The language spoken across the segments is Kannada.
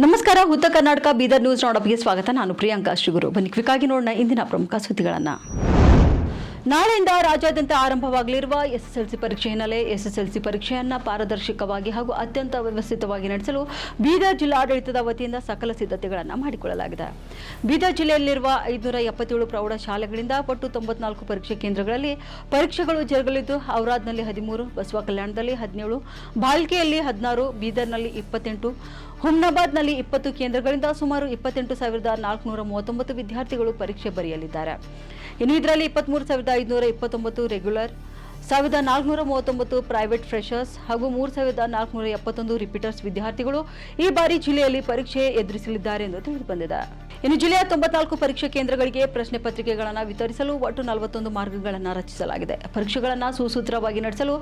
ನಮಸ್ಕಾರ. ಉತ್ತರ ಕರ್ನಾಟಕ ಬೀದರ್ ನ್ಯೂಸ್ ರೌಂಡಪ್ಗೆ ಸ್ವಾಗತ. ನಾನು ಪ್ರಿಯಾಂಕಾ ಶ್ರೀಗುರು. ಬನ್ನಿ ಕ್ವಿಕ್ ಆಗಿ ನೋಡೋಣ ಇಂದಿನ ಪ್ರಮುಖ ಸುದ್ದಿಗಳನ್ನು. ನಾಳೆಯಿಂದ ರಾಜ್ಯಾದ್ಯಂತ ಆರಂಭವಾಗಲಿರುವ ಎಸ್ಎಸ್ಎಲ್ಸಿ ಪರೀಕ್ಷೆ ಹಿನ್ನೆಲೆ ಎಸ್ಎಸ್ಎಲ್ಸಿ ಪರೀಕ್ಷೆಯನ್ನು ಪಾರದರ್ಶಕವಾಗಿ ಹಾಗೂ ಅತ್ಯಂತ ವ್ಯವಸ್ಥಿತವಾಗಿ ನಡೆಸಲು ಬೀದರ್ ಜಿಲ್ಲಾಡಳಿತದ ವತಿಯಿಂದ ಸಕಲ ಸಿದ್ಧತೆಗಳನ್ನು ಮಾಡಿಕೊಳ್ಳಲಾಗಿದೆ. ಬೀದರ್ ಜಿಲ್ಲೆಯಲ್ಲಿರುವ 577 ಪ್ರೌಢಶಾಲೆಗಳಿಂದ ಒಟ್ಟು 94 ಪರೀಕ್ಷೆ ಕೇಂದ್ರಗಳಲ್ಲಿ ಪರೀಕ್ಷೆಗಳು ಜರುಗಲಿದ್ದು, ಔರಾದ್ನಲ್ಲಿ 13, ಬಸವ ಕಲ್ಯಾಣದಲ್ಲಿ 17, ಭಾಲ್ಕಿಯಲ್ಲಿ 16, ಬೀದರ್ನಲ್ಲಿ 28, ಹುಮ್ನಾಬಾದ್ನಲ್ಲಿ 20 ಕೇಂದ್ರಗಳಿಂದ ಸುಮಾರು 28,439 ವಿದ್ಯಾರ್ಥಿಗಳು ಪರೀಕ್ಷೆ ಬರೆಯಲಿದ್ದಾರೆ. ಇನ್ನು ಇದರಲ್ಲಿ 23,529 ರೆಗ್ಯುಲರ್, 1,439 ಪ್ರೈವೇಟ್ ಫ್ರೆಷರ್ಸ್ ಹಾಗೂ 3,471 ರಿಪೀಟರ್ಸ್ ವಿದ್ಯಾರ್ಥಿಗಳು ಈ ಬಾರಿ ಜಿಲ್ಲೆಯಲ್ಲಿ ಪರೀಕ್ಷೆ ಎದುರಿಸಲಿದ್ದಾರೆ ಎಂದು ತಿಳಿದುಬಂದಿದೆ. ಇನ್ನು ಜಿಲ್ಲೆಯ 94 ಪರೀಕ್ಷಾ ಕೇಂದ್ರಗಳಿಗೆ ಪ್ರಶ್ನೆ ಪತ್ರಿಕೆಗಳನ್ನು ವಿತರಿಸಲು ಒಟ್ಟು 41 ಮಾರ್ಗಗಳನ್ನು ರಚಿಸಲಾಗಿದೆ. ಪರೀಕ್ಷೆಗಳನ್ನು ಸುಸೂತ್ರವಾಗಿ ನಡೆಸಲು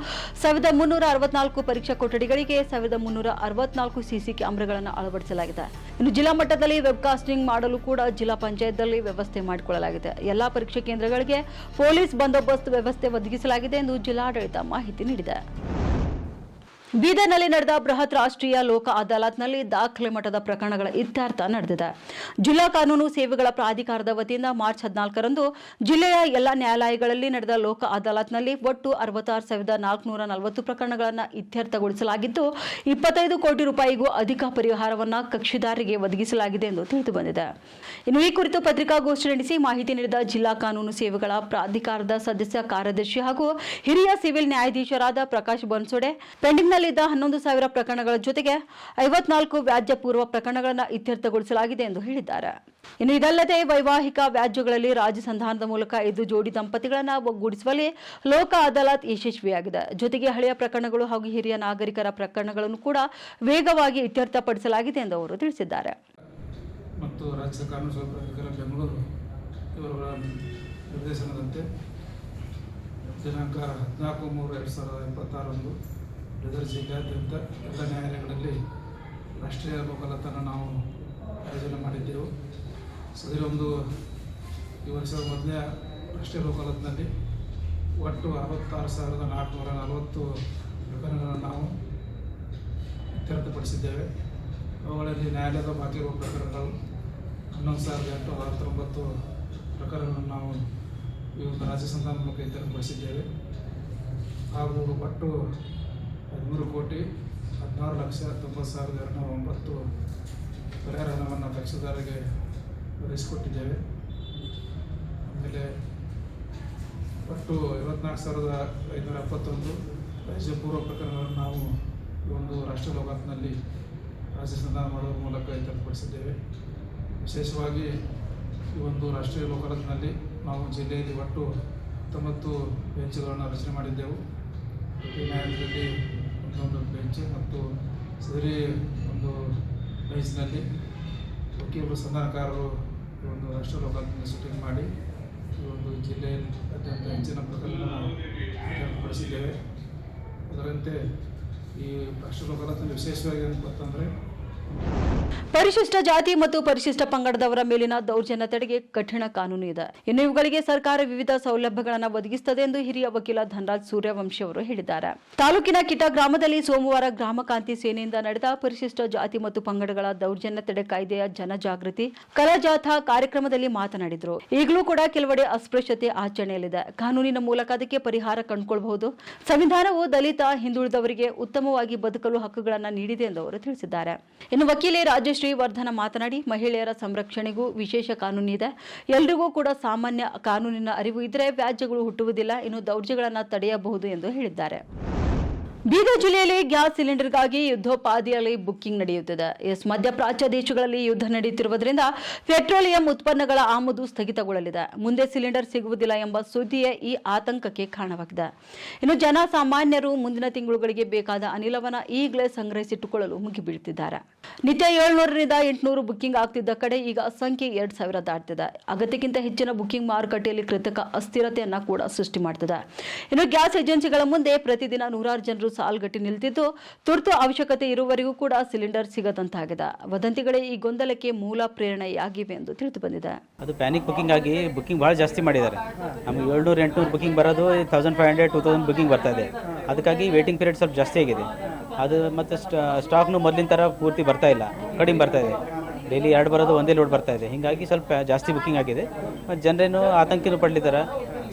1,364 ಪರೀಕ್ಷಾ ಕೊಠಡಿಗಳಿಗೆ 1,364 ಸಿಸಿ ಕ್ಯಾಮೆರಾಗಳನ್ನು ಅಳವಡಿಸಲಾಗಿದೆ. ಇನ್ನು ಜಿಲ್ಲಾ ಮಟ್ಟದಲ್ಲಿ ವೆಬ್ಕಾಸ್ಟಿಂಗ್ ಮಾಡಲು ಕೂಡ ಜಿಲ್ಲಾ ಪಂಚಾಯತ್ನಲ್ಲಿ ವ್ಯವಸ್ಥೆ ಮಾಡಿಕೊಳ್ಳಲಾಗಿದೆ. ಎಲ್ಲಾ ಪರೀಕ್ಷಾ ಕೇಂದ್ರಗಳಿಗೆ ಪೊಲೀಸ್ ಬಂದೋಬಸ್ತ್ ವ್ಯವಸ್ಥೆ ಒದಗಿಸಲಾಗಿದೆ ಎಂದು ಜಿಲ್ಲಾಡಳಿತ ಮಾಹಿತಿ ನೀಡಿದೆ. ಬೀದರ್ನಲ್ಲಿ ನಡೆದ ಬೃಹತ್ ರಾಷ್ಟ್ರೀಯ ಲೋಕ ಅದಾಲತ್ನಲ್ಲಿ ದಾಖಲೆ ಮಟ್ಟದ ಪ್ರಕರಣಗಳ ಇತ್ಯರ್ಥ ನಡೆದಿದೆ. ಜಿಲ್ಲಾ ಕಾನೂನು ಸೇವೆಗಳ ಪ್ರಾಧಿಕಾರದ ವತಿಯಿಂದ ಮಾರ್ಚ್ 14ರಂದು ಜಿಲ್ಲೆಯ ಎಲ್ಲ ನ್ಯಾಯಾಲಯಗಳಲ್ಲಿ ನಡೆದ ಲೋಕ ಅದಾಲತ್ನಲ್ಲಿ ಒಟ್ಟು 66,440 ಪ್ರಕರಣಗಳನ್ನು ಇತ್ಯರ್ಥಗೊಳಿಸಲಾಗಿದ್ದು, 25 ಕೋಟಿ ರೂಪಾಯಿಗೂ ಅಧಿಕ ಪರಿಹಾರವನ್ನು ಕಕ್ಷಿದಾರರಿಗೆ ಒದಗಿಸಲಾಗಿದೆ ಎಂದು ತಿಳಿದುಬಂದಿದೆ. ಇನ್ನು ಈ ಕುರಿತು ಪತ್ರಿಕಾಗೋಷ್ಠಿ ನಡೆಸಿ ಮಾಹಿತಿ ನೀಡಿದ ಜಿಲ್ಲಾ ಕಾನೂನು ಸೇವೆಗಳ ಪ್ರಾಧಿಕಾರದ ಸದಸ್ಯ ಕಾರ್ಯದರ್ಶಿ ಹಾಗೂ ಹಿರಿಯ ಸಿವಿಲ್ ನ್ಯಾಯಾಧೀಶರಾದ ಪ್ರಕಾಶ್ ಬನ್ಸೋಡೆ, ಪೆಂಡಿಂಗ್ನಲ್ಲಿದ್ದ 11,000 ಪ್ರಕರಣಗಳ ಜೊತೆಗೆ 54 ವ್ಯಾಜ್ಯ ಪೂರ್ವ ಪ್ರಕರಣಗಳನ್ನು ಇತ್ಯರ್ಥಗೊಳಿಸಲಾಗಿದೆ ಎಂದು ಹೇಳಿದ್ದಾರೆ. ಇನ್ನು ಇದಲ್ಲದೆ ವೈವಾಹಿಕ ವ್ಯಾಜ್ಯಗಳಲ್ಲಿ ರಾಜಿ ಸಂಧಾನದ ಮೂಲಕ 5 ಜೋಡಿ ದಂಪತಿಗಳನ್ನು ಒಗ್ಗೂಡಿಸುವಲ್ಲಿ ಲೋಕ ಅದಾಲತ್ ಯಶಸ್ವಿಯಾಗಿದೆ. ಜೊತೆಗೆ ಹಳೆಯ ಪ್ರಕರಣಗಳು ಹಾಗೂ ಹಿರಿಯ ನಾಗರಿಕರ ಪ್ರಕರಣಗಳನ್ನು ಕೂಡ ವೇಗವಾಗಿ ಇತ್ಯರ್ಥಪಡಿಸಲಾಗಿದೆ ಎಂದು ಅವರು ತಿಳಿಸಿದ್ದಾರೆ. ಮತ್ತು ರಾಜ್ಯ ಕಾನೂನು ಸೇವಾ ಪ್ರಾಧಿಕಾರ ಬೆಂಗಳೂರು ಇವರ ನಿರ್ದೇಶನದಂತೆ ದಿನಾಂಕ 14/3/2026 ಬೀದರ್ ಜಿಲ್ಲೆಯಾದ್ಯಂತ ಎಲ್ಲ ನ್ಯಾಯಾಲಯಗಳಲ್ಲಿ ರಾಷ್ಟ್ರೀಯ ಲೋಕಾದಾಲತನ್ನು ನಾವು ಆಯೋಜನೆ ಮಾಡಿದ್ದೆವು. ಇದರೊಂದು ಈ ವರ್ಷದ ಮೊದಲನೇ ರಾಷ್ಟ್ರೀಯ ಲೋಕಾದಾಲತ್ನಲ್ಲಿ ಒಟ್ಟು 66,440 ಪ್ರಕರಣಗಳನ್ನು ನಾವು ಇತ್ಯರ್ಥಪಡಿಸಿದ್ದೇವೆ. ಅವುಗಳಲ್ಲಿ ನ್ಯಾಯಾಲಯದ ಬಾಕಿ ಇರುವ ಪ್ರಕರಣಗಳು 11,869 ಪ್ರಕರಣಗಳನ್ನು ನಾವು ಈ ಒಂದು ರಾಜ್ಯ ಸಂಧಾನ ಮೂಲಕ ಇತ್ಯರ್ಥಪಡಿಸಿದ್ದೇವೆ. ಹಾಗೂ ಒಟ್ಟು 13,16,90,209 ಪರಿಹಾರ ಹಣವನ್ನು ಕಕ್ಷಿದಾರರಿಗೆ ಒದಗಿಸಿಕೊಟ್ಟಿದ್ದೇವೆ. ಆಮೇಲೆ ಒಟ್ಟು 24,571 ರಾಜ್ಯ ಪೂರ್ವ ಪ್ರಕರಣಗಳನ್ನು ನಾವು ಈ ಒಂದು ರಾಷ್ಟ್ರೀಯ ಲೋಕಾದಾಲತ್ನಲ್ಲಿ ರಾಜ್ಯ ಸಂಧಾನ ಮಾಡುವ ಮೂಲಕ ಇತ್ಯರ್ಥಪಡಿಸಿದ್ದೇವೆ. ವಿಶೇಷವಾಗಿ ಈ ಒಂದು ರಾಷ್ಟ್ರೀಯ ಲೋಕಾದಾಲತ್ನಲ್ಲಿ ನಾವು ಜಿಲ್ಲೆಯಲ್ಲಿ ಒಟ್ಟು 19 ಬೆಂಚ್ಗಳನ್ನು ರಚನೆ ಮಾಡಿದ್ದೆವು. ಪ್ರತಿ ನ್ಯಾಯಾಲಯದಲ್ಲಿ ಒಂದೊಂದು ಬೆಂಚ್ ಮತ್ತು ಸದರಿ ಒಂದು ಬೆಂಚ್ನಲ್ಲಿ ವಕೀಲರು ಸಂಧಾನಕಾರರು ಈ ಒಂದು ರಾಷ್ಟ್ರೀಯ ಲೋಕಾದಾಲತ್ನಲ್ಲಿ ಶೂಟಿಂಗ್ ಮಾಡಿ ಈ ಒಂದು ಜಿಲ್ಲೆಯಲ್ಲಿ ಅತ್ಯಂತ ಹೆಚ್ಚಿನ ಪ್ರಕರಣ ಇತ್ಯರ್ಥಪಡಿಸಿದ್ದೇವೆ. ಅದರಂತೆ ಈ ರಾಷ್ಟ್ರೀಯ ಲೋಕಾದಾಲತ್ನಲ್ಲಿ ವಿಶೇಷವಾಗಿ ಏನಂತಂದರೆ ಪರಿಶಿಷ್ಟ ಜಾತಿ ಮತ್ತು ಪರಿಶಿಷ್ಟ ಪಂಗಡದವರ ಮೇಲಿನ ದೌರ್ಜನ್ಯ ತಡೆಗೆ ಕಠಿಣ ಕಾನೂನು ಇದೆ. ಇನ್ನು ಇವುಗಳಿಗೆ ಸರ್ಕಾರ ವಿವಿಧ ಸೌಲಭ್ಯಗಳನ್ನು ಒದಗಿಸುತ್ತದೆ ಎಂದು ಹಿರಿಯ ವಕೀಲ ಧನರಾಜ್ ಸೂರ್ಯವಂಶಿ ಅವರು ಹೇಳಿದ್ದಾರೆ. ತಾಲೂಕಿನ ಕಿಟ ಗ್ರಾಮದಲ್ಲಿ ಸೋಮವಾರ ಗ್ರಾಮ ಕ್ರಾಂತಿ ಸೇನೆಯಿಂದ ನಡೆದ ಪರಿಶಿಷ್ಟ ಜಾತಿ ಮತ್ತು ಪಂಗಡಗಳ ದೌರ್ಜನ್ಯ ತಡೆ ಕಾಯ್ದೆಯ ಜನಜಾಗೃತಿ ಕಲಾ ಜಾಥಾ ಕಾರ್ಯಕ್ರಮದಲ್ಲಿ ಮಾತನಾಡಿದರು. ಈಗಲೂ ಕೂಡ ಕೆಲವೆಡೆ ಅಸ್ಪೃಶ್ಯತೆ ಆಚರಣೆಯಲ್ಲಿದೆ. ಕಾನೂನಿನ ಮೂಲಕ ಅದಕ್ಕೆ ಪರಿಹಾರ ಕಂಡುಕೊಳ್ಳಬಹುದು. ಸಂವಿಧಾನವು ದಲಿತ, ಹಿಂದುಳಿದವರಿಗೆ ಉತ್ತಮವಾಗಿ ಬದುಕಲು ಹಕ್ಕುಗಳನ್ನು ನೀಡಿದೆ ಎಂದು ಅವರು ತಿಳಿಸಿದ್ದಾರೆ. ಇನ್ನು ವಕೀಲೆ ರಾಜಶ್ರೀ ವರ್ಧನ ಮಾತನಾಡಿ, ಮಹಿಳೆಯರ ಸಂರಕ್ಷಣೆಗೂ ವಿಶೇಷ ಕಾನೂನಿದೆ. ಎಲ್ರಿಗೂ ಕೂಡ ಸಾಮಾನ್ಯ ಕಾನೂನಿನ ಅರಿವು ಇದ್ದರೆ ವ್ಯಾಜ್ಯಗಳು ಹುಟ್ಟುವುದಿಲ್ಲ. ಇನ್ನು ದೌರ್ಜನ್ಯಗಳನ್ನು ತಡೆಯಬಹುದು ಎಂದು ಹೇಳಿದ್ದಾರೆ. ಬೀದರ್ ಜಿಲ್ಲೆಯಲ್ಲಿ ಗ್ಯಾಸ್ ಸಿಲಿಂಡರ್ಗಾಗಿ ಯುದ್ಧೋಪಾದಿಯಲ್ಲಿ ಬುಕ್ಕಿಂಗ್ ನಡೆಯುತ್ತಿದೆ. ಮಧ್ಯಪ್ರಾಚ್ಯ ದೇಶಗಳಲ್ಲಿ ಯುದ್ಧ ನಡೆಯುತ್ತಿರುವುದರಿಂದ ಪೆಟ್ರೋಲಿಯಂ ಉತ್ಪನ್ನಗಳ ಆಮದು ಸ್ಥಗಿತಗೊಳ್ಳಲಿದೆ. ಮುಂದೆ ಸಿಲಿಂಡರ್ ಸಿಗುವುದಿಲ್ಲ ಎಂಬ ಸುದ್ದಿಯೇ ಈ ಆತಂಕಕ್ಕೆ ಕಾರಣವಾಗಿದೆ. ಇನ್ನು ಜನಸಾಮಾನ್ಯರು ಮುಂದಿನ ತಿಂಗಳುಗಳಿಗೆ ಬೇಕಾದ ಅನಿಲವನ್ನು ಈಗಲೇ ಸಂಗ್ರಹಿಸಿಟ್ಟುಕೊಳ್ಳಲು ಮುಗಿಬೀಳುತ್ತಿದ್ದಾರೆ. ನಿತ್ಯ 700ರಿಂದ 800 ಬುಕ್ಕಿಂಗ್ ಆಗ್ತಿದ್ದ ಕಡೆ ಈಗ ಸಂಖ್ಯೆ 2,000 ದಾಟ್ತಿದೆ. ಅಗತ್ಯಕ್ಕಿಂತ ಹೆಚ್ಚಿನ ಬುಕ್ಕಿಂಗ್ ಮಾರುಕಟ್ಟೆಯಲ್ಲಿ ಕೃತಕ ಅಸ್ಥಿರತೆಯನ್ನು ಕೂಡ ಸೃಷ್ಟಿ ಮಾಡ್ತಿದೆ. ಇನ್ನು ಗ್ಯಾಸ್ ಏಜೆನ್ಸಿಗಳ ಮುಂದೆ ಪ್ರತಿದಿನ 100 ಜನರು ಸಾಲ್ಗಟ್ಟಿ ನಿಲ್ತಿದ್ದು, ತುರ್ತು ಅವಶ್ಯಕತೆ ಇರುವವರೆಗೂ ಕೂಡ ಸಿಲಿಂಡರ್ ಸಿಗದಂತಾಗಿದೆ. ವದಂತಿಗಳೇ ಈ ಗೊಂದಲಕ್ಕೆ ಮೂಲ ಪ್ರೇರಣೆಯಾಗಿವೆ ಎಂದು ತಿಳಿದು ಬಂದಿದೆ. ಅದು ಪ್ಯಾನಿಕ್ ಬುಕ್ಕಿಂಗ್ ಆಗಿ ಬುಕ್ಕಿಂಗ್ ಭಾಳ ಜಾಸ್ತಿ ಮಾಡಿದ್ದಾರೆ. ನಮಗೆ 700-800 ಬುಕ್ಕಿಂಗ್ ಬರೋದು 1,500-2,000 ಬುಕ್ಕಿಂಗ್ ಬರ್ತಾ ಇದೆ. ಅದಕ್ಕಾಗಿ ವೇಟಿಂಗ್ ಪೀರಿಯಡ್ ಸ್ವಲ್ಪ ಜಾಸ್ತಿ ಆಗಿದೆ. ಅದು ಮತ್ತು ಸ್ಟಾಕ್ನು ಮೊದಲಿನ ಥರ ಪೂರ್ತಿ ಬರ್ತಾ ಇಲ್ಲ. ಕಡಿಮೆ ಬರ್ತಾ ಇದೆ. ಡೈಲಿ 2 ಬರೋದು ಒಂದೇ ಲೋಡ್ ಬರ್ತಾ ಇದೆ. ಹೀಗಾಗಿ ಸ್ವಲ್ಪ ಜಾಸ್ತಿ ಬುಕ್ಕಿಂಗ್ ಆಗಿದೆ. ಮತ್ತು ಜನರೇನು ಆತಂಕನೂ ಪಡ್ಲಿದ್ದಾರೆ,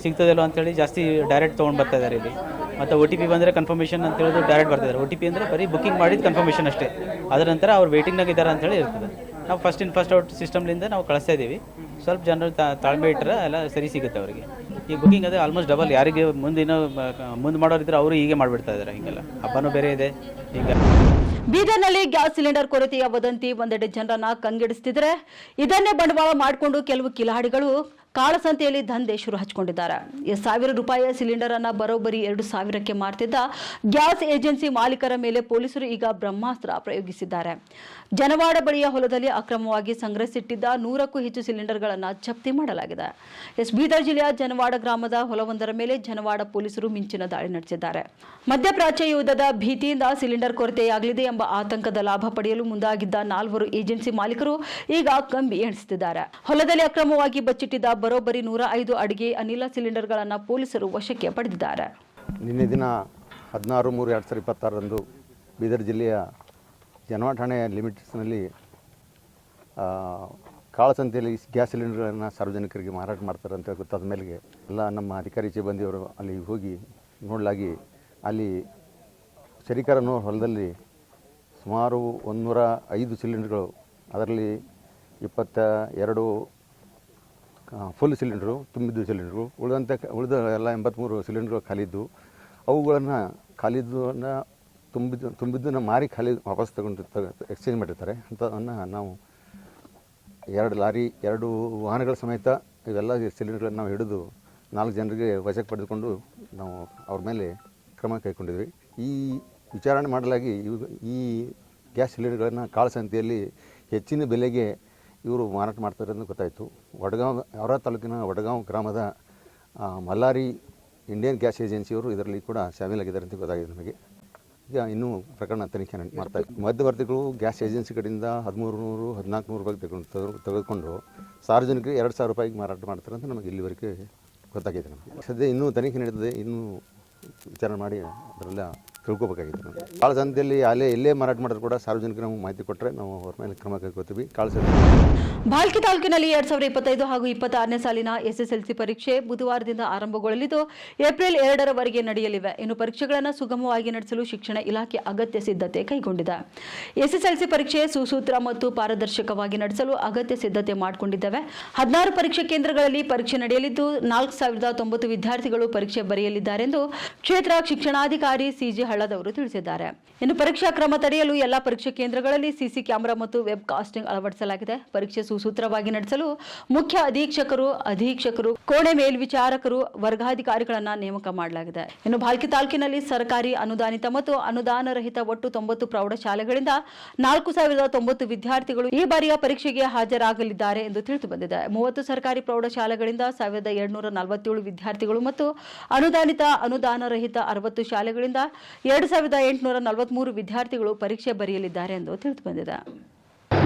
ಸಿಗ್ತದಿಲ್ಲೋ ಅಂತೇಳಿ ಜಾಸ್ತಿ ಡೈರೆಕ್ಟ್ ತೊಗೊಂಡು ಬರ್ತಾ ಇದ್ದಾರೆ ಇಲ್ಲಿ. ಮತ್ತು OTP ಬಂದರೆ ಕನ್ಫರ್ಮೇಷನ್ ಅಂತ ಹೇಳಿದ್ರು ಡೈರೆಕ್ಟ್ ಬರ್ತಿದ್ದಾರೆ. OTP ಅಂದರೆ ಬರೀ ಬುಕ್ಕಿಂಗ್ ಮಾಡಿದ ಕನ್ಫರ್ಮೇಷನ್ ಅಷ್ಟೇ. ಅದರ ನಂತರ ಅವ್ರು ವೇಟಿಂಗ್ನಾಗ ಇದ್ದಾರೆ ಅಂತೇಳಿ ಇರ್ತದೆ. ನಾವು ಫಸ್ಟ್ ಇನ್ ಫಸ್ಟ್ ಔಟ್ ಸಿಸ್ಟಮ್ಲಿಂದ ನಾವು ಕಳಿಸ್ತಾ ಇದ್ದೀವಿ. ಸ್ವಲ್ಪ ಜನರು ತಾಳ್ಮೆ ಇಟ್ಟರೆ ಎಲ್ಲ ಸರಿ ಸಿಗುತ್ತೆ ಅವರಿಗೆ. ಈ ಬುಕ್ಕಿಂಗ್ ಅದೇ ಆಲ್ಮೋಸ್ಟ್ ಡಬಲ್. ಯಾರಿಗೆ ಮುಂದೆ ಮಾಡೋರಿದ್ರೆ ಅವರು ಹೀಗೆ ಮಾಡಿಬಿಡ್ತಾ ಇದ್ದಾರೆ. ಹೀಗೆಲ್ಲ ಹಬ್ಬನೂ ಬೇರೆ ಇದೆ ಈಗ. ಬೀದರ್ನಲ್ಲಿ ಗ್ಯಾಸ್ ಸಿಲಿಂಡರ್ ಕೊರತೆಯ ವದಂತಿ ಒಂದೆಡೆ ಜನರನ್ನ ಕಂಗೆಡಿಸುತ್ತಿದ್ರೆ, ಇದನ್ನೇ ಬಂಡವಾಳ ಮಾಡಿಕೊಂಡು ಕೆಲವು ಕಿಲಾಡಿಗಳು ಕಾಳಸಂತೆಯಲ್ಲಿ ದಂಧೆ ಶುರು ಹಚ್ಚಿಕೊಂಡಿದ್ದಾರೆ. 1,000 ರೂಪಾಯಿಯ ಸಿಲಿಂಡರ್ ಅನ್ನ ಬರೋಬ್ಬರಿ 2,000ಕ್ಕೆ ಮಾರ್ತಿದ್ದ ಗ್ಯಾಸ್ ಏಜೆನ್ಸಿ ಮಾಲೀಕರ ಮೇಲೆ ಪೊಲೀಸರು ಈಗ ಬ್ರಹ್ಮಾಸ್ತ್ರ ಪ್ರಯೋಗಿಸಿದ್ದಾರೆ. ಜನವಾಡ ಬಳಿಯ ಹೊಲದಲ್ಲಿ ಅಕ್ರಮವಾಗಿ ಸಂಗ್ರಹಿಸಿಟ್ಟಿದ್ದ 100ಕ್ಕೂ ಹೆಚ್ಚು ಸಿಲಿಂಡರ್ಗಳನ್ನು ಜಪ್ತಿ ಮಾಡಲಾಗಿದೆ. ಬೀದರ್ ಜಿಲ್ಲೆಯ ಜನವಾಡ ಗ್ರಾಮದ ಹೊಲವೊಂದರ ಮೇಲೆ ಜನವಾಡ ಪೊಲೀಸರು ಮಿಂಚಿನ ದಾಳಿ ನಡೆಸಿದ್ದಾರೆ. ಮಧ್ಯಪ್ರಾಚ್ಯ ಯುದ್ಧದ ಭೀತಿಯಿಂದ ಸಿಲಿಂಡರ್ ಕೊರತೆಯಾಗಲಿದೆ ಎಂಬ ಆತಂಕದ ಲಾಭ ಪಡೆಯಲು ಮುಂದಾಗಿದ್ದ 4 ಏಜೆನ್ಸಿ ಮಾಲೀಕರು ಈಗ ಕಂಬಿ ಎಣಿಸುತ್ತಿದ್ದಾರೆ. ಹೊಲದಲ್ಲಿ ಅಕ್ರಮವಾಗಿ ಬಚ್ಚಿಟ್ಟಿದ್ದ ಬರೋಬ್ಬರಿ 105 ಅಡಿಗೆ ಅನಿಲ ಸಿಲಿಂಡರ್ಗಳನ್ನು ಪೊಲೀಸರು ವಶಕ್ಕೆ ಪಡೆದಿದ್ದಾರೆ. ನಿನ್ನೆ ದಿನ 16/3/2026 ಬೀದರ್ ಜಿಲ್ಲೆಯ ಜನವಾಡ ಠಾಣೆಯ ಲಿಮಿಟ್ಸ್ನಲ್ಲಿ ಕಾಳಸಂತೆಯಲ್ಲಿ ಗ್ಯಾಸ್ ಸಿಲಿಂಡರ್ಗಳನ್ನು ಸಾರ್ವಜನಿಕರಿಗೆ ಮಾರಾಟ ಮಾಡ್ತಾರೆ ಅಂತ ಗೊತ್ತಾದ ಮೇಲೆಗೆ ಎಲ್ಲ ನಮ್ಮ ಅಧಿಕಾರಿ ಸಿಬ್ಬಂದಿಯವರು ಅಲ್ಲಿ ಹೋಗಿ ನೋಡಲಾಗಿ ಅಲ್ಲಿ ಶರೀಕರನ್ನು ಹೊಲದಲ್ಲಿ ಸುಮಾರು 105 ಸಿಲಿಂಡರ್ಗಳು, ಅದರಲ್ಲಿ 22 ಫುಲ್ ಸಿಲಿಂಡ್ರು ತುಂಬಿದ್ದು ಸಿಲಿಂಡ್ರು, ಉಳಿದ ಎಲ್ಲ 83 ಸಿಲಿಂಡ್ರು ಖಾಲಿದ್ದು. ಅವುಗಳನ್ನು ತುಂಬಿದ್ದನ್ನು ಮಾರಿ ಖಾಲಿ ವಾಪಸ್ ಎಕ್ಸ್ಚೇಂಜ್ ಮಾಡಿರ್ತಾರೆ. ಅಂಥವನ್ನು ನಾವು 2 ಲಾರಿ 2 ವಾಹನಗಳ ಸಮೇತ ಇವೆಲ್ಲ ಸಿಲಿಂಡರ್ಗಳನ್ನು ನಾವು ಹಿಡಿದು 4 ಜನರಿಗೆ ವಶಕ್ಕೆ ಪಡೆದುಕೊಂಡು ನಾವು ಅವ್ರ ಮೇಲೆ ಕ್ರಮ ಕೈಗೊಂಡಿದ್ವಿ. ಈ ವಿಚಾರಣೆ ಮಾಡಲಾಗಿ ಈ ಗ್ಯಾಸ್ ಸಿಲಿಂಡರ್ಗಳನ್ನು ಕಾಳಸಂತೆಯಲ್ಲಿ ಹೆಚ್ಚಿನ ಬೆಲೆಗೆ ಇವರು ಮಾರಾಟ ಮಾಡ್ತಾರೆ ಅಂತ ಗೊತ್ತಾಯಿತು. ಔರಾದ್ ತಾಲೂಕಿನ ವಡಗಾಂವ್ ಗ್ರಾಮದ ಮಲ್ಲಾರಿ ಇಂಡಿಯನ್ ಗ್ಯಾಸ್ ಏಜೆನ್ಸಿಯವರು ಇದರಲ್ಲಿ ಕೂಡ ಶಾಮೀಲಾಗಿದ್ದಾರೆ ಅಂತ ಗೊತ್ತಾಗಿದೆ ನಮಗೆ. ಈಗ ಇನ್ನೂ ಪ್ರಕರಣ ತನಿಖೆ ಮಾಡ್ತಾ ಇತ್ತು. ಮಧ್ಯವರ್ತಿಗಳು ಗ್ಯಾಸ್ ಏಜೆನ್ಸಿ ಕಡೆಯಿಂದ 1,300 1,400 ರೂಪಾಯಿ ತೆಗೆದುಕೊಂಡು ಸಾರ್ವಜನಿಕರಿಗೆ 2,000 ರೂಪಾಯಿಗೆ ಮಾರಾಟ ಮಾಡ್ತಾರೆ ಅಂತ ನಮಗೆ ಇಲ್ಲಿವರೆಗೆ ಗೊತ್ತಾಗಿದೆ. ನಮಗೆ ಸದ್ಯ ಇನ್ನೂ ತನಿಖೆ ನಡೆದಿದೆ, ಇನ್ನೂ ವಿಚಾರಣೆ ಮಾಡಿ ಅದರೆಲ್ಲ ತಿಳ್ಕೊಬೇಕಾಗಿದೆ. ನಾವು ಕಾಳಸಂತೆಯಲ್ಲಿ ಎಲ್ಲೇ ಮಾರಾಟ ಮಾಡಿದ್ರು ಕೂಡ ಸಾರ್ವಜನಿಕರು ನಮಗೆ ಮಾಹಿತಿ ಕೊಟ್ಟರೆ ನಾವು ಅವ್ರ ಮೇಲೆ ಕ್ರಮ ಕೈಗೊಳ್ತೀವಿ. ಕಾಳಸಂತೆ ಭಾಲ್ಕಿ ತಾಲೂಕಿನಲ್ಲಿ 2025 ಹಾಗೂ 26ನೇ ಸಾಲಿನ SSLC ಪರೀಕ್ಷೆ ಬುಧವಾರದಿಂದ ಆರಂಭಗೊಳ್ಳಲಿದ್ದು ಏಪ್ರಿಲ್ 2ರವರೆಗೆ ನಡೆಯಲಿವೆ. ಇನ್ನು ಪರೀಕ್ಷೆಗಳನ್ನು ಸುಗಮವಾಗಿ ನಡೆಸಲು ಶಿಕ್ಷಣ ಇಲಾಖೆ ಅಗತ್ಯ ಸಿದ್ಧತೆ ಕೈಗೊಂಡಿದೆ. SSLC ಪರೀಕ್ಷೆ ಸುಸೂತ್ರ ಮತ್ತು ಪಾರದರ್ಶಕವಾಗಿ ನಡೆಸಲು ಅಗತ್ಯ ಸಿದ್ಧತೆ ಮಾಡಿಕೊಂಡಿದ್ದೇವೆ. 16 ಪರೀಕ್ಷಾ ಕೇಂದ್ರಗಳಲ್ಲಿ ಪರೀಕ್ಷೆ ನಡೆಯಲಿದ್ದು 4,090 ವಿದ್ಯಾರ್ಥಿಗಳು ಪರೀಕ್ಷೆ ಬರೆಯಲಿದ್ದಾರೆಂದು ಕ್ಷೇತ್ರ ಶಿಕ್ಷಣಾಧಿಕಾರಿ CG ಹಳ್ಳದವರು ತಿಳಿಸಿದ್ದಾರೆ. ಇನ್ನು ಪರೀಕ್ಷಾ ಕ್ರಮ ತಡೆಯಲು ಎಲ್ಲಾ ಪರೀಕ್ಷಾ ಕೇಂದ್ರಗಳಲ್ಲಿ CC ಕ್ಯಾಮೆರಾ ಮತ್ತು ವೆಬ್ ಕಾಸ್ಟಿಂಗ್ ಅಳವಡಿಸಲಾಗಿದೆ. ಪರೀಕ್ಷೆ ಸುಸೂತ್ರವಾಗಿ ನಡೆಸಲು ಮುಖ್ಯ ಅಧೀಕ್ಷಕರು, ಕೋಣೆ ಮೇಲ್ವಿಚಾರಕರು, ವರ್ಗಾಧಿಕಾರಿಗಳನ್ನು ನೇಮಕ ಮಾಡಲಾಗಿದೆ. ಇನ್ನು ಭಾಲ್ಕಿ ತಾಲೂಕಿನಲ್ಲಿ ಸರ್ಕಾರಿ ಅನುದಾನಿತ ಮತ್ತು ಅನುದಾನ ರಹಿತ ಒಟ್ಟು 90 ಪ್ರೌಢಶಾಲೆಗಳಿಂದ 4,090 ವಿದ್ಯಾರ್ಥಿಗಳು ಈ ಬಾರಿಯ ಪರೀಕ್ಷೆಗೆ ಹಾಜರಾಗಲಿದ್ದಾರೆ ಎಂದು ತಿಳಿದು ಬಂದಿದೆ. 30 ಸರ್ಕಾರಿ ಪ್ರೌಢಶಾಲೆಗಳಿಂದ 1,247 ವಿದ್ಯಾರ್ಥಿಗಳು ಮತ್ತು ಅನುದಾನ ರಹಿತ 60 ಶಾಲೆಗಳಿಂದ 2,843 ವಿದ್ಯಾರ್ಥಿಗಳು ಪರೀಕ್ಷೆ ಬರೆಯಲಿದ್ದಾರೆ ಎಂದು ತಿಳಿದು ಬಂದಿದೆ.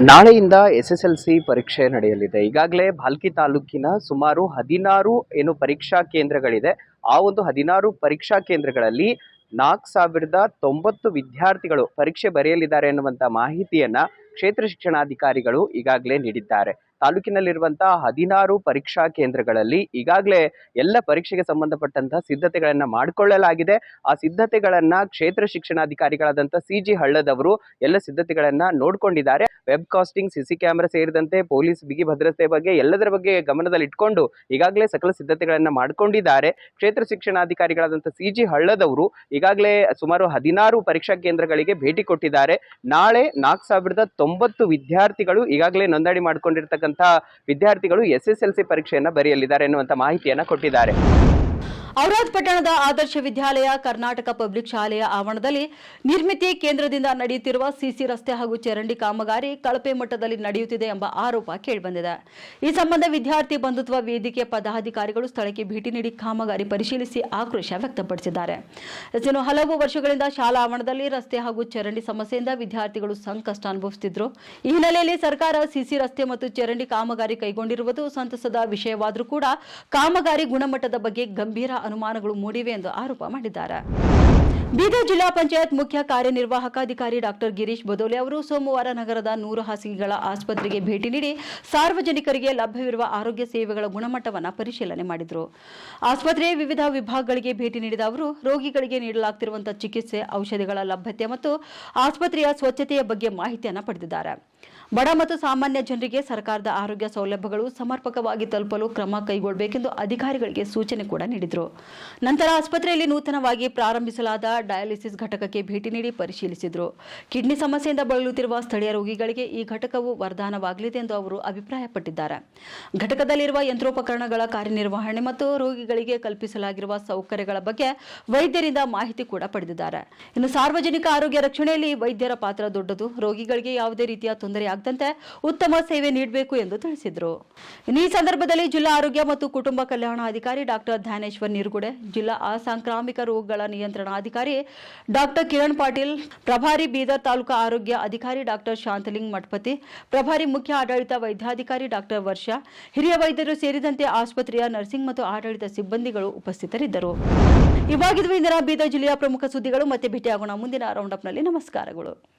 ನಾಳೆಯಿಂದ SSLC ಪರೀಕ್ಷೆ ನಡೆಯಲಿದೆ. ಈಗಾಗಲೇ ಭಾಲ್ಕಿ ತಾಲೂಕಿನ ಸುಮಾರು 16 ಪರೀಕ್ಷಾ ಕೇಂದ್ರಗಳಿದೆ. ಆ ಒಂದು 16 ಪರೀಕ್ಷಾ ಕೇಂದ್ರಗಳಲ್ಲಿ 4,090 ವಿದ್ಯಾರ್ಥಿಗಳು ಪರೀಕ್ಷೆ ಬರೆಯಲಿದ್ದಾರೆ ಎನ್ನುವಂಥ ಮಾಹಿತಿಯನ್ನ ಕ್ಷೇತ್ರ ಶಿಕ್ಷಣಾಧಿಕಾರಿಗಳು ಈಗಾಗಲೇ ನೀಡಿದ್ದಾರೆ. ತಾಲೂಕಿನಲ್ಲಿರುವಂತಹ 16 ಪರೀಕ್ಷಾ ಕೇಂದ್ರಗಳಲ್ಲಿ ಈಗಾಗಲೇ ಎಲ್ಲ ಪರೀಕ್ಷೆಗೆ ಸಂಬಂಧಪಟ್ಟಂತಹ ಸಿದ್ಧತೆಗಳನ್ನ ಮಾಡಿಕೊಳ್ಳಲಾಗಿದೆ. ಆ ಸಿದ್ಧತೆಗಳನ್ನ ಕ್ಷೇತ್ರ ಶಿಕ್ಷಣಾಧಿಕಾರಿಗಳಾದಂಥ CG ಹಳ್ಳದವರು ಎಲ್ಲ ಸಿದ್ಧತೆಗಳನ್ನ ನೋಡ್ಕೊಂಡಿದ್ದಾರೆ. ವೆಬ್ ಕಾಸ್ಟಿಂಗ್, CC ಕ್ಯಾಮೆರಾ ಸೇರಿದಂತೆ ಪೊಲೀಸ್ ಬಿಗಿ ಭದ್ರತೆ ಬಗ್ಗೆ ಎಲ್ಲದರ ಬಗ್ಗೆ ಗಮನದಲ್ಲಿ ಇಟ್ಕೊಂಡು ಈಗಾಗಲೇ ಸಕಲ ಸಿದ್ಧತೆಗಳನ್ನ ಮಾಡಿಕೊಂಡಿದ್ದಾರೆ. ಕ್ಷೇತ್ರ ಶಿಕ್ಷಣಾಧಿಕಾರಿಗಳಾದಂಥ CG ಹಳ್ಳದವರು ಈಗಾಗಲೇ ಸುಮಾರು 16 ಪರೀಕ್ಷಾ ಕೇಂದ್ರಗಳಿಗೆ ಭೇಟಿ ಕೊಟ್ಟಿದ್ದಾರೆ. ನಾಳೆ 4,090 ವಿದ್ಯಾರ್ಥಿಗಳು ಈಗಾಗಲೇ ನೋಂದಣಿ ಮಾಡಿಕೊಂಡಿರ್ತಕ್ಕಂಥ ವಿದ್ಯಾರ್ಥಿಗಳು SSLC ಪರೀಕ್ಷೆಯನ್ನ ಬರೆಯಲಿದ್ದಾರೆ ಎನ್ನುವಂತ ಮಾಹಿತಿಯನ್ನ ಕೊಟ್ಟಿದ್ದಾರೆ. ಔರಾದ್ ಪಟ್ಟಣದ ಆದರ್ಶ ವಿದ್ಯಾಲಯ ಕರ್ನಾಟಕ ಪಬ್ಲಿಕ್ ಶಾಲೆಯ ಆವರಣದಲ್ಲಿ ನಿರ್ಮಿತಿ ಕೇಂದ್ರದಿಂದ ನಡೆಯುತ್ತಿರುವ CC ರಸ್ತೆ ಹಾಗೂ ಚರಂಡಿ ಕಾಮಗಾರಿ ಕಳಪೆ ಮಟ್ಟದಲ್ಲಿ ನಡೆಯುತ್ತಿದೆ ಎಂಬ ಆರೋಪ ಕೇಳಿಬಂದಿದೆ. ಈ ಸಂಬಂಧ ವಿದ್ಯಾರ್ಥಿ ಬಂಧುತ್ವ ವೇದಿಕೆ ಪದಾಧಿಕಾರಿಗಳು ಸ್ಥಳಕ್ಕೆ ಭೇಟಿ ನೀಡಿ ಕಾಮಗಾರಿ ಪರಿಶೀಲಿಸಿ ಆಕ್ರೋಶ ವ್ಯಕ್ತಪಡಿಸಿದ್ದಾರೆ. ಇನ್ನು ಹಲವು ವರ್ಷಗಳಿಂದ ಶಾಲಾ ಆವರಣದಲ್ಲಿ ರಸ್ತೆ ಹಾಗೂ ಚರಂಡಿ ಸಮಸ್ಯೆಯಿಂದ ವಿದ್ಯಾರ್ಥಿಗಳು ಸಂಕಷ್ಟ ಅನುಭವಿಸುತ್ತಿದ್ದರು. ಈ ಹಿನ್ನೆಲೆಯಲ್ಲಿ ಸರ್ಕಾರ CC ರಸ್ತೆ ಮತ್ತು ಚರಂಡಿ ಕಾಮಗಾರಿ ಕೈಗೊಂಡಿರುವುದು ಸಂತಸದ ವಿಷಯವಾದರೂ ಕೂಡ ಕಾಮಗಾರಿ ಗುಣಮಟ್ಟದ ಬಗ್ಗೆ ಗಂಭೀರ ಅನುಮಾನಗಳು ಮೂಡಿವೆ ಎಂದು ಆರೋಪ ಮಾಡಿದ್ದಾರೆ. ಬೀದರ್ ಜಿಲ್ಲಾ ಪಂಚಾಯತ್ ಮುಖ್ಯ ಕಾರ್ಯನಿರ್ವಾಹಕಾಧಿಕಾರಿ ಡಾಕ್ಟರ್ ಗಿರೀಶ್ ಬದೋಲೆ ಅವರು ಸೋಮವಾರ ನಗರದ 100 ಹಾಸಿಗೆಗಳ ಆಸ್ಪತ್ರೆಗೆ ಭೇಟಿ ನೀಡಿ ಸಾರ್ವಜನಿಕರಿಗೆ ಲಭ್ಯವಿರುವ ಆರೋಗ್ಯ ಸೇವೆಗಳ ಗುಣಮಟ್ಟವನ್ನು ಪರಿಶೀಲನೆ ಮಾಡಿದರು. ಆಸ್ಪತ್ರೆಯ ವಿವಿಧ ವಿಭಾಗಗಳಿಗೆ ಭೇಟಿ ನೀಡಿದ ಅವರು ರೋಗಿಗಳಿಗೆ ನೀಡಲಾಗುತ್ತಿರುವಂತಹ ಚಿಕಿತ್ಸೆ, ಔಷಧಿಗಳ ಲಭ್ಯತೆ ಮತ್ತು ಆಸ್ಪತ್ರೆಯ ಸ್ವಚ್ಛತೆಯ ಬಗ್ಗೆ ಮಾಹಿತಿಯನ್ನು ಪಡೆದಿದ್ದಾರೆ. ಬಡ ಮತ್ತು ಸಾಮಾನ್ಯ ಜನರಿಗೆ ಸರ್ಕಾರದ ಆರೋಗ್ಯ ಸೌಲಭ್ಯಗಳು ಸಮರ್ಪಕವಾಗಿ ತಲುಪಲು ಕ್ರಮ ಕೈಗೊಳ್ಳಬೇಕೆಂದು ಅಧಿಕಾರಿಗಳಿಗೆ ಸೂಚನೆ ಕೂಡ ನೀಡಿದರು. ನಂತರ ಆಸ್ಪತ್ರೆಯಲ್ಲಿ ನೂತನವಾಗಿ ಪ್ರಾರಂಭಿಸಲಾದ ಡಯಾಲಿಸಿಸ್ ಘಟಕಕ್ಕೆ ಭೇಟಿ ನೀಡಿ ಪರಿಶೀಲಿಸಿದರು. ಕಿಡ್ನಿ ಸಮಸ್ಯೆಯಿಂದ ಬಳಲುತ್ತಿರುವ ಸ್ಥಳೀಯ ರೋಗಿಗಳಿಗೆ ಈ ಘಟಕವು ವರದಾನವಾಗಲಿದೆ ಎಂದು ಅವರು ಅಭಿಪ್ರಾಯಪಟ್ಟಿದ್ದಾರೆ. ಘಟಕದಲ್ಲಿರುವ ಯಂತ್ರೋಪಕರಣಗಳ ಕಾರ್ಯನಿರ್ವಹಣೆ ಮತ್ತು ರೋಗಿಗಳಿಗೆ ಕಲ್ಪಿಸಲಾಗಿರುವ ಸೌಕರ್ಯಗಳ ಬಗ್ಗೆ ವೈದ್ಯರಿಂದ ಮಾಹಿತಿ ಕೂಡ ಪಡೆದಿದ್ದಾರೆ. ಇನ್ನು ಸಾರ್ವಜನಿಕ ಆರೋಗ್ಯ ರಕ್ಷಣೆಯಲ್ಲಿ ವೈದ್ಯರ ಪಾತ್ರ ದೊಡ್ಡದು. ರೋಗಿಗಳಿಗೆ ಯಾವುದೇ ರೀತಿಯ ತೊಂದರೆ ಆಗದಂತೆ ಉತ್ತಮ ಸೇವೆ ನೀಡಬೇಕು ಎಂದು ತಿಳಿಸಿದರು. ಈ ಸಂದರ್ಭದಲ್ಲಿ ಜಿಲ್ಲಾ ಆರೋಗ್ಯ ಮತ್ತು ಕುಟುಂಬ ಕಲ್ಯಾಣಾಧಿಕಾರಿ ಡಾಕ್ಟರ್ ಧ್ಯಾನೇಶ್ವರ್ ನೀರುಗುಡೆ, ಜಿಲ್ಲಾ ಅಸಾಂಕ್ರಾಮಿಕ ರೋಗಗಳ ನಿಯಂತ್ರಣಾಧಿಕಾರಿ ಡಾಕ್ಟರ್ ಕಿರಣ್ ಪಾಟೀಲ್, ಪ್ರಭಾರಿ ಬೀದರ್ ತಾಲೂಕಾ ಆರೋಗ್ಯ ಅಧಿಕಾರಿ ಡಾಕ್ಟರ್ ಶಾಂತಲಿಂಗ್ ಮಠಪತಿ, ಪ್ರಭಾರಿ ಮುಖ್ಯ ಆಡಳಿತ ವೈದ್ಯಾಧಿಕಾರಿ ಡಾಕ್ಟರ್ ವರ್ಷಾ, ಹಿರಿಯ ವೈದ್ಯರು ಸೇರಿದಂತೆ ಆಸ್ಪತ್ರೆಯ ನರ್ಸಿಂಗ್ ಮತ್ತು ಆಡಳಿತ ಸಿಬ್ಬಂದಿಗಳು ಉಪಸ್ಥಿತರಿದ್ದರು. ಇವಾಗಿದ್ವು ಇಂದಿನ ಬೀದರ್ ಜಿಲ್ಲೆಯ ಪ್ರಮುಖ ಸುದ್ದಿಗಳು. ಮತ್ತೆ ಭೇಟಿಯಾಗೋಣ ಮುಂದಿನ ರೌಂಡ್ ಅಪ್ನಲ್ಲಿ. ನಮಸ್ಕಾರಗಳು.